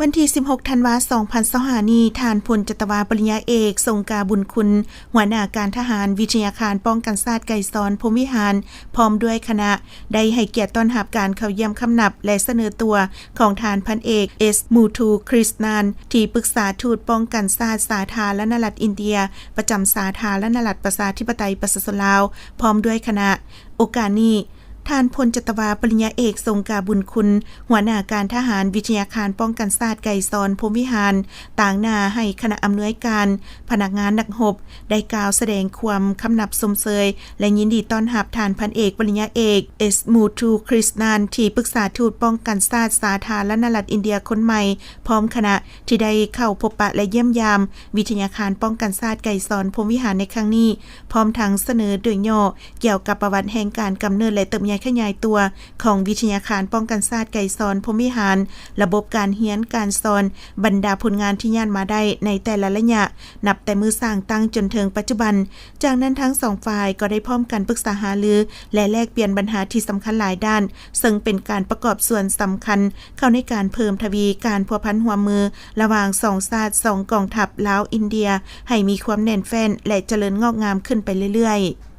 วันที่ 16 ธันวาคม 2025 นี้ทานพลจัตวาปริญญาเอกทรงกาบุญคุณหัวหน้าการทหารวิทยาคารป้องกันชาติไก่ซอนพรหมวิหารพร้อมด้วยคณะได้ให้เกียรติต้อนรับการเข้าเยี่ยมคำนับและเสนอตัวของทานพันเอกเอสมูทูคริสนานที่ปรึกษาทูตป้องกันชาติสาธารณรัฐอินเดียประจำสาธารณรัฐประชาธิปไตยประชาชนลาวพร้อมด้วยคณะโอกาสนี้ท่านพลจัตวาปริญญาเอกทรงกาบุญคุณหัวหน้าการทหารวิทยาคารป้องกันชาติไก่ซอนพรหมวิหารต่างหน้าให้คณะอำนวยการพนักงานนักรบได้กล่าวแสดงความคำนับสมเสยและยินดีต้อนรับท่านพันเอกปริญญาเอกเอสมูทูคริสนานที่ปรึกษาทูตป้องกันชาติสาธารณรัฐอินเดียคนใหม่พร้อมคณะที่ได้เข้าพบปะและเยี่ยมยามวิทยาคารป้องกันชาติไก่ซอนพรหมวิหารในครั้งนี้พร้อมทั้งเสนอโดยย่อเกี่ยวกับประวัติแห่งการกำเนิดและเติบใหญ่ขยายตัวของวิทยาคารป้องกันชาติไก่ซอนพรหมวิหารระบบการเรียนการสอนบรรดาผลงานที่ย่านมาได้ในแต่ละระยะนับแต่มือสร้างตั้งจนถึงปัจจุบันจากนั้นทั้งสองฝ่ายก็ได้พร้อมกันปรึกษาหารือและแลกเปลี่ยนปัญหาที่สำคัญหลายด้านซึ่งเป็นการประกอบส่วนสำคัญเข้าในการเพิ่มทวีการพัวพันหัวมือระหว่างสองชาติสองกองทัพลาวอินเดียให้มีความแน่นแฟ้นและเจริญงอกงามขึ้นไปเรื่อยๆ